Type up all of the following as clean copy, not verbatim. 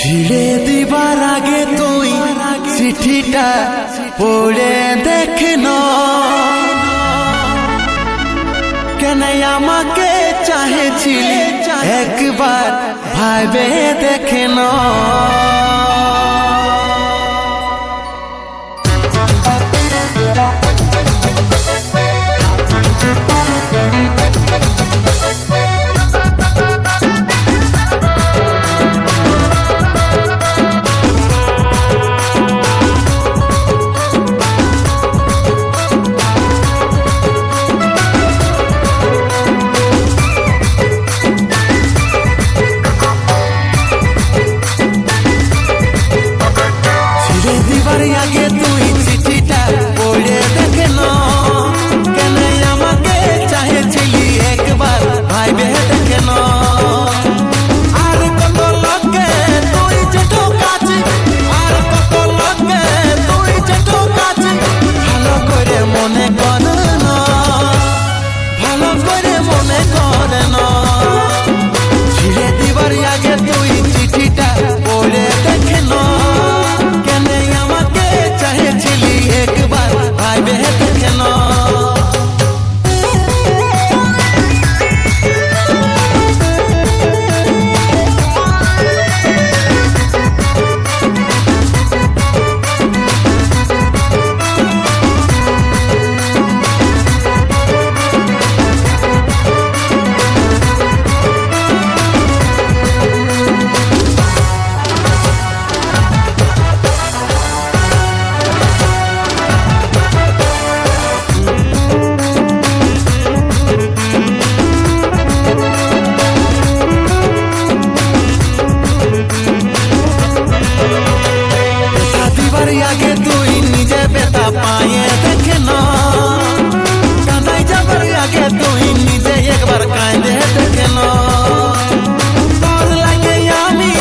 ছিড়ে দিবার আগে তুই চিঠিটা পড়ে দেখন কেন আমাকে চাহেছিলি একবার ভাবে দেখন। আগে তুই চিঠিটা পড়ে দেখন কেন আমাকে চাহেছিলি একবার ভাইবে দেখন। আর কত লোকে তুই যে ঠকাছি, আর কত লোকে তুই যে ঠকাছি, ভালো করে মনে কর না, ভালো করে মনে কর না। ছিড়ে দিবার আগে তুই চিঠিটা পড়ে দেখন কেন আমাকে চাহেছিলি একবার ভাইবে দেখন। আগে তুই নিজে বেতা পায়ে দেখন, কাঁদাই যাবার আগে তুই নিজে একবার কাঁদে দেখন। তোর লাগে আমি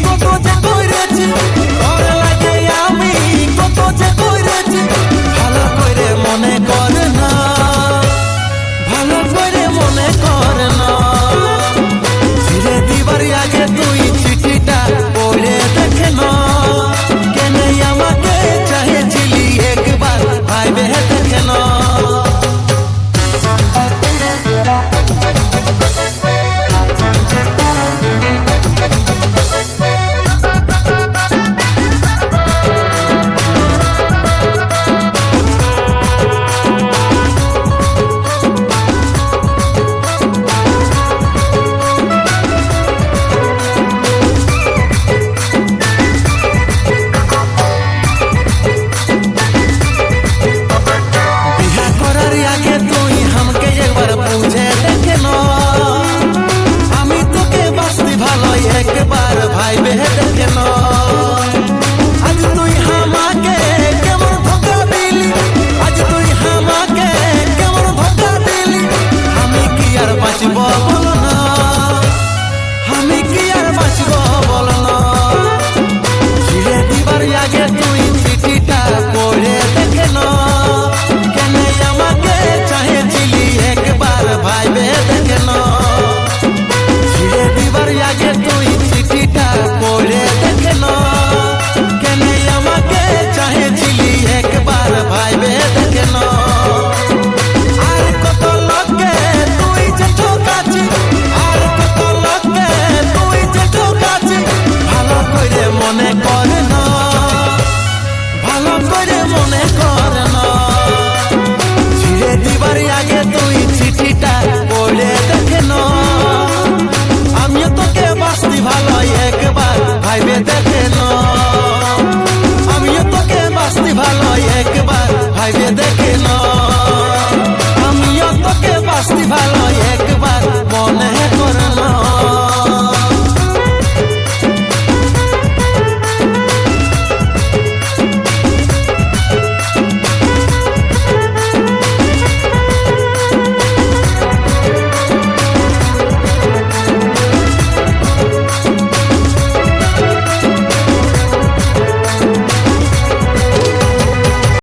কত যে করেছি, তোর লাগে আমি কত যে করেছি, ভালো করে মনে কর না, ভালো করে মনে কর না। ছিড়ে দিবার আগে তুই চিঠিটা পড়ে দেখন কেন আমাকে চাহেছিলি একবার ভাইবে দেখন। আগে তুই আমাকে একবার বুঝে দেখন আমি তোকে বাঁচতে ভালো একবার ভাইবে দেখন। আজ তুই আমাকে কেমন ধোঁকা দিলি, আজ তুই আমাকে কেমন ধোঁকা দিলি, আমি কি আর বাঁচব বল না, আমি কি আর বাঁচব বল না। ছিড়ে দিবার আগে তুই চিঠিটা পড়ে দেখন কেন আমাকে চাহেছিলি একবার ভাইবে দেখন। ছিড়ে দিবার আগে